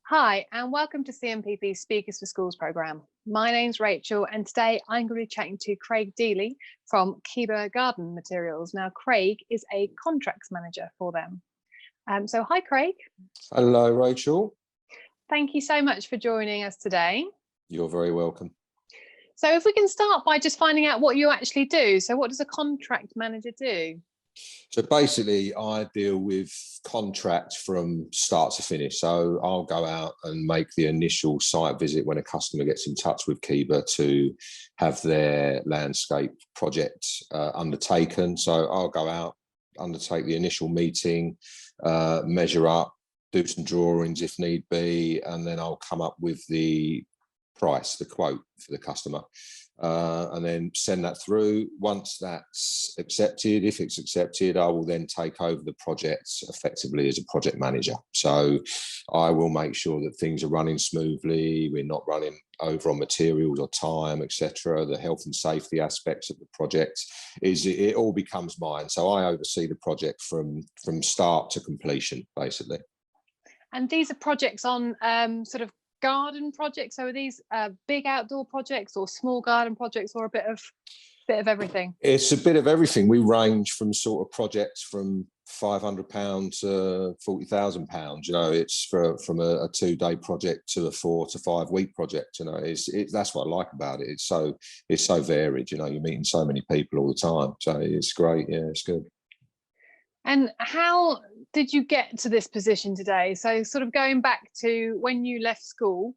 Hi, and welcome to CMPP's Speakers for Schools programme. My name's Rachel, and today I'm going to be chatting to Craig Deeley from Kebur Garden Materials. Now, Craig is a contracts manager for them. So hi, Craig. Hello, Rachel. Thank you so much for joining us today. You're very welcome. So if we can start by just finding out what you actually do. So what does a contract manager do? So basically, I deal with contracts from start to finish. So I'll go out and make the initial site visit when a customer gets in touch with Kebur to have their landscape project undertaken. So I'll go out, undertake the initial meeting, measure up, do some drawings if need be, and then I'll come up with the price, the quote for the customer, and then send that through. Once that's accepted, if it's accepted, I will then take over the project effectively as a project manager. So I will make sure that things are running smoothly, we're not running over on materials or time, etc. The health and safety aspects of the project, it all becomes mine. So I oversee the project from start to completion, basically. And these are projects on sort of garden projects. So are these big outdoor projects or small garden projects, or a bit of everything? It's a bit of everything. We range from sort of projects from £500 to £40,000. You know, it's from a 2-day project to a 4 to 5 week project. You know, that's what I like about it. It's so varied. You know, you're meeting so many people all the time. So it's great. Yeah, it's good. And how did you get to this position today? So sort of going back to when you left school,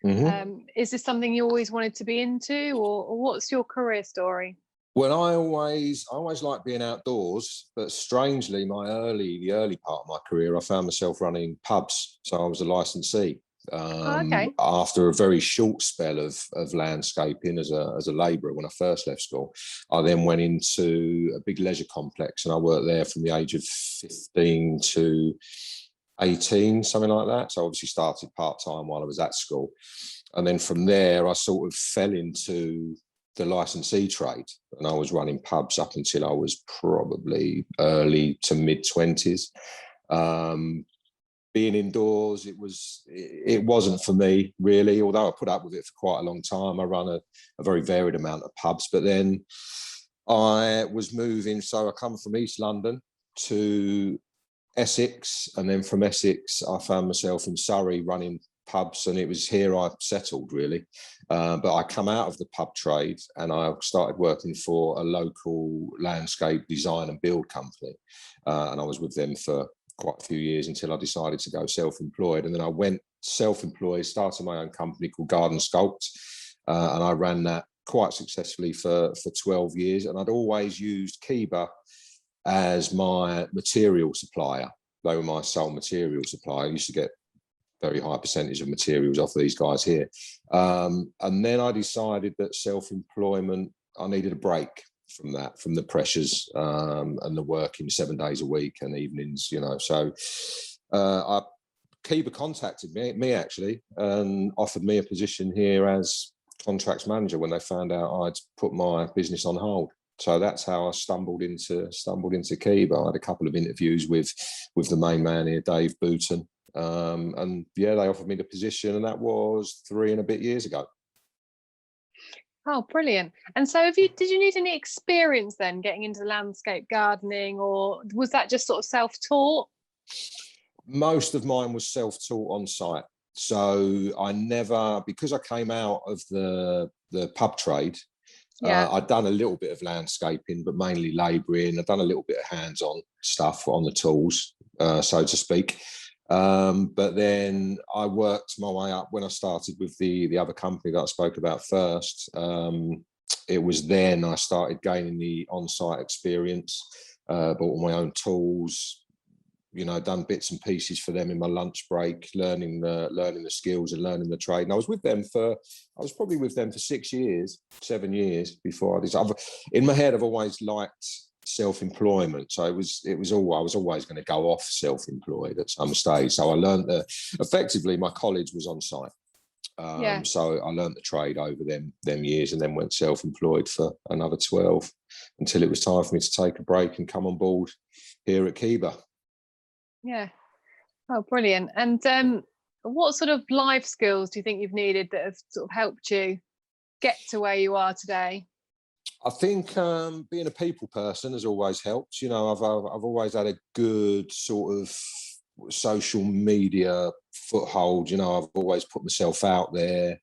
is this something you always wanted to be into, or what's your career story? Well, I always liked being outdoors, but strangely, the early part of my career, I found myself running pubs. So I was a licensee. After a very short spell of landscaping as a labourer when I first left school, I then went into a big leisure complex, and I worked there from the age of 15 to 18, something like that. So I obviously started part-time while I was at school, and then from there I sort of fell into the licensee trade, and I was running pubs up until I was probably early to mid-20s. Being indoors, it wasn't for me really, although I put up with it for quite a long time. I run a very varied amount of pubs, but then I was moving. So I come from East London to Essex, and then from Essex, I found myself in Surrey running pubs, and it was here I settled really. But I come out of the pub trade and I started working for a local landscape design and build company, and I was with them for quite a few years until I decided to go self-employed. And then I went self-employed, started my own company called Garden Sculpt, and I ran that quite successfully for 12 years. And I'd always used Kebur as my material supplier. They were my sole material supplier. I used to get very high percentage of materials off these guys here. And then I decided that self-employment, I needed a break from the pressures and the working 7 days a week and evenings, you know. So Kebur contacted me actually, and offered me a position here as contracts manager when they found out I'd put my business on hold. So that's how I stumbled into Kebur. I had a couple of interviews with the main man here, Dave Booton, and yeah, they offered me the position, and that was 3 and a bit years ago. Oh, brilliant. And so did you need any experience then getting into landscape gardening, or was that just sort of self-taught? Most of mine was self-taught on site. So I never, because I came out of the pub trade, I'd done a little bit of landscaping, but mainly labouring. I'd done a little bit of hands-on stuff on the tools, so to speak. But then I worked my way up when I started with the other company that I spoke about first. It was then I started gaining the on-site experience, bought all my own tools, you know, done bits and pieces for them in my lunch break, learning the skills and learning the trade. And I was probably with them for 6 years, 7 years before I decided. In my head, I've always liked self-employment, so I was always going to go off self-employed at some stage. So I learned that effectively my college was on site, so I learned the trade over them years, and then went self-employed for another 12 until it was time for me to take a break and come on board here at Kebur. Oh, brilliant. And What sort of life skills do you think you've needed that have sort of helped you get to where you are today? I think being a people person has always helped. I've always had a good sort of social media foothold. I've always put myself out there.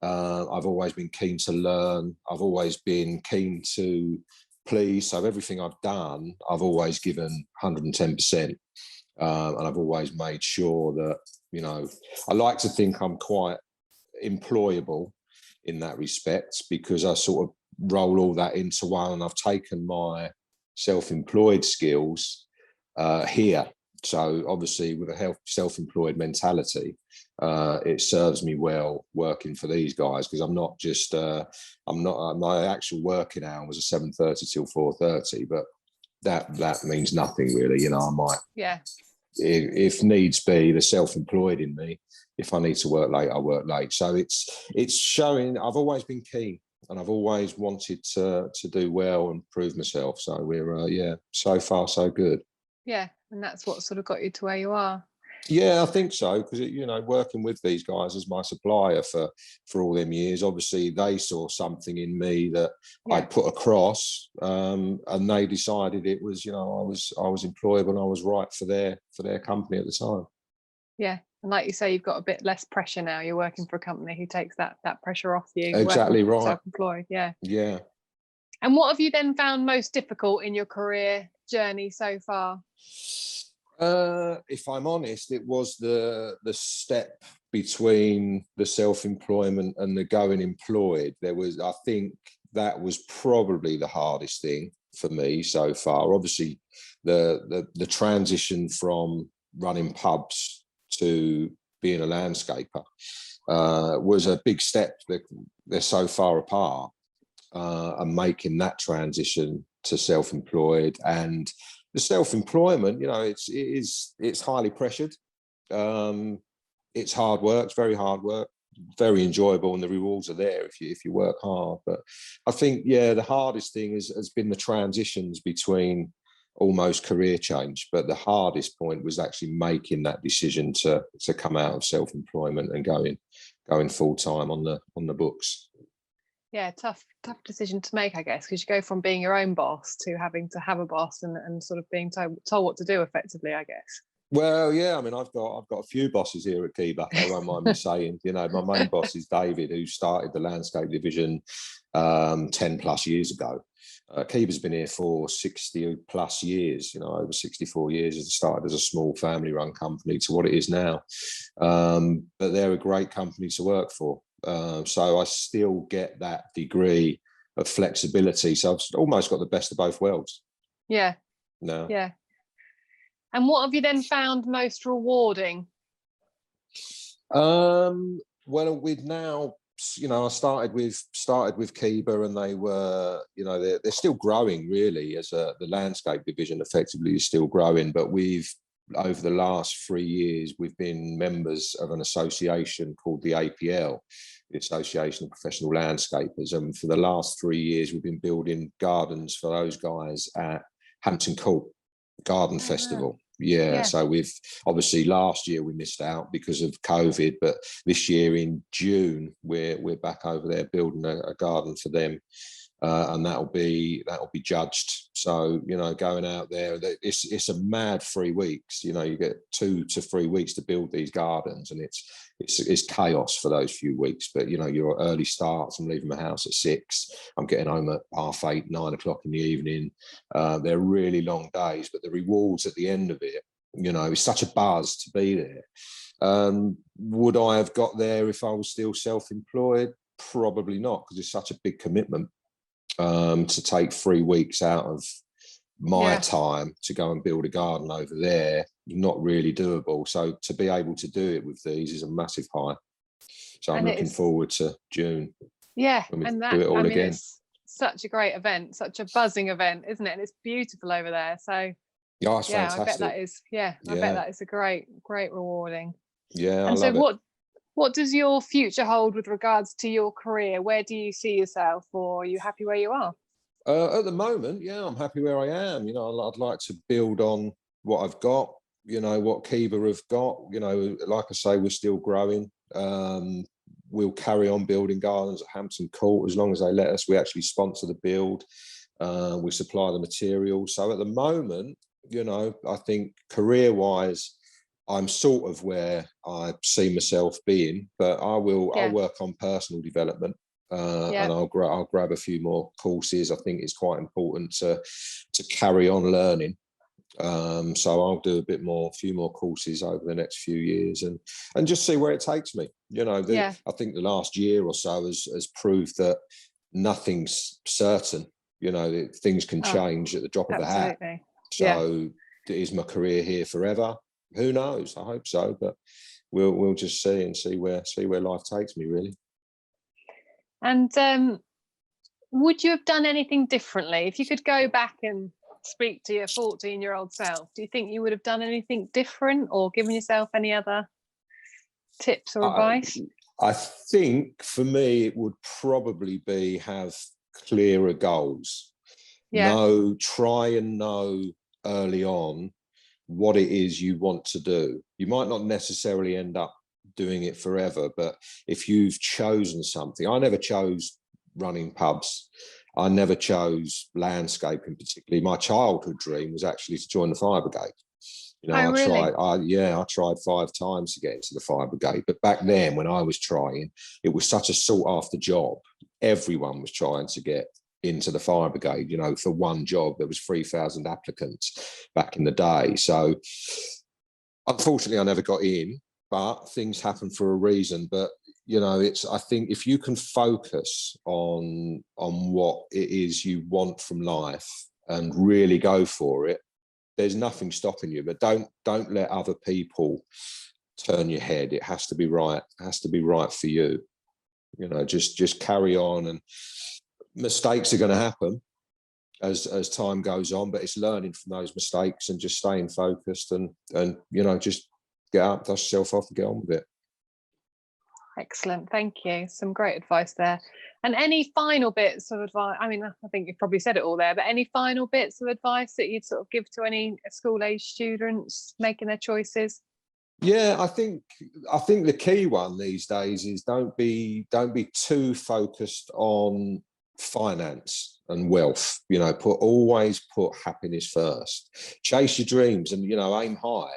I've always been keen to learn. I've always been keen to please. So everything I've done, I've always given 110%. And I've always made sure that, I like to think I'm quite employable in that respect, because I sort of roll all that into one, and I've taken my self-employed skills here. So obviously with a self-employed mentality, it serves me well working for these guys, because I'm not my actual working hours are 7:30 till 4:30, but that means nothing really. I might, if needs be, the self-employed in me, if I need to work late, I work late. So it's showing I've always been keen, and I've always wanted to do well and prove myself. So we're so far so good. Yeah, and that's what sort of got you to where you are. Yeah, I think so, because working with these guys as my supplier for all them years, obviously they saw something in me that I'd put across, and they decided it was, I was employable and I was right for their company at the time. Yeah, and like you say, you've got a bit less pressure now. You're working for a company who takes that pressure off you. Exactly right. Self-employed, yeah. Yeah. And what have you then found most difficult in your career journey so far? If I'm honest, it was the step between the self-employment and the going employed. I think that was probably the hardest thing for me so far. Obviously, the transition from running pubs to being a landscaper was a big step. They're so far apart, and making that transition to self-employed. And the self-employment, it's highly pressured. It's hard work. It's very hard work, very enjoyable, and the rewards are there if you work hard. But I think, the hardest thing has been the transitions between almost career change. But the hardest point was actually making that decision to come out of self-employment and going full-time on the books. Yeah, tough decision to make, I guess, because you go from being your own boss to having to have a boss and sort of being told what to do effectively, I guess. Well, yeah, I mean, I've got a few bosses here at Kebur. I won't mind me saying, my main boss is David, who started the landscape division 10 plus years ago. Kebur's been here for 60 plus years, over 64 years. It started as a small family run company to what it is now. But they're a great company to work for. So I still get that degree of flexibility. So I've almost got the best of both worlds. Yeah. No. Yeah. And what have you then found most rewarding? Well, we've now, I started with Kebur, and they were, they're still growing really, as the landscape division effectively is still growing. But over the last 3 years, we've been members of an association called the APL, the Association of Professional Landscapers. And for the last 3 years, we've been building gardens for those guys at Hampton Court Garden Festival. Wow. Yeah, so we've obviously last year we missed out because of COVID, but this year in June we're back over there building a garden for them, and that'll be judged. So going out there, it's a mad 3 weeks. You get 2 to 3 weeks to build these gardens, and it's chaos for those few weeks. But your early starts. I'm leaving my house at 6. I'm getting home at 8:30, 9 o'clock in the evening. They're really long days, but the rewards at the end of it, it's such a buzz to be there. Would I have got there if I was still self-employed? Probably not, because it's such a big commitment. To take 3 weeks out of my time to go and build a garden over there, not really doable. So to be able to do it with these is a massive high. So I'm looking forward to June. Yeah, and do it all again. It's such a great event, such a buzzing event, isn't it? And it's beautiful over there. So it's fantastic. I bet that is. I bet that is a great rewarding. Yeah, and I love it. What does your future hold with regards to your career? Where do you see yourself, or are you happy where you are? At the moment, I'm happy where I am. I'd like to build on what I've got. you know, what Kebur have got. You know, like I say, we're still growing. We'll carry on building gardens at Hampton Court as long as they let us. We actually sponsor the build. We supply the material. So at the moment, you know, I think career-wise, I'm sort of where I see myself being, but I'll work on personal development. And I'll grab a few more courses. I think it's quite important to carry on learning. So I'll do a few more courses over the next few years and just see where it takes me. You know, I think the last year or so has proved that nothing's certain. You know, things can change at the drop of a hat. So is my career here forever? Who knows? I hope so, but we'll just see where life takes me, really. And would you have done anything differently if you could go back and speak to your 14-year-old self? Do you think you would have done anything different or given yourself any other tips or advice? I think for me it would probably be have clearer goals. Try and know early on what it is you want to do. You might not necessarily end up doing it forever, but if you've chosen something, I never chose running pubs. I never chose landscaping particularly. My childhood dream was actually to join the fire brigade. You know, I tried 5 times to get into the fire brigade, but back then when I was trying, it was such a sought after job. Everyone was trying to get into the fire brigade. You know, for one job there was 3,000 applicants back in the day. So unfortunately I never got in, but things happen for a reason. But you know, I think if you can focus on what it is you want from life and really go for it, there's nothing stopping you. But don't let other people turn your head. It has to be right. It has to be right for you. You know, just carry on, and mistakes are going to happen as time goes on, but it's learning from those mistakes and just staying focused and you know, just get up, dust yourself off and get on with it. Excellent, thank you. Some great advice there. And any final bits of advice? I mean, I think you've probably said it all there, but any final bits of advice that you'd sort of give to any school age students making their choices? Yeah, I think the key one these days is don't be too focused on finance and wealth. You know, always put happiness first. Chase your dreams and, you know, aim high,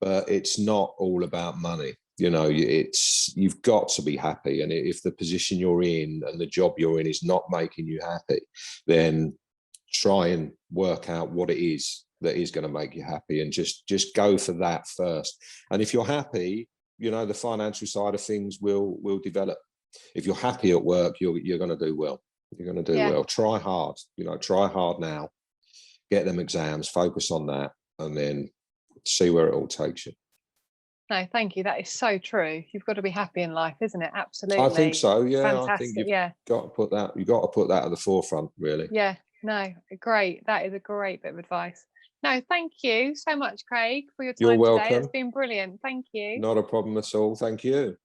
but it's not all about money. You know, you've got to be happy. And if the position you're in and the job you're in is not making you happy, then try and work out what it is that is going to make you happy, and just go for that first. And if you're happy, you know, the financial side of things will develop. If you're happy at work, you're going to do well. You're going to do well. Try hard. You know, try hard now. Get them exams. Focus on that, and then see where it all takes you. No, thank you. That is so true. You've got to be happy in life, isn't it? Absolutely. I think so. Yeah, fantastic. I think you've got to put that at the forefront, really. Yeah. No, great. That is a great bit of advice. No, thank you so much, Craig, for your time You're welcome. today. It's been brilliant. Thank you. Not a problem at all. Thank you.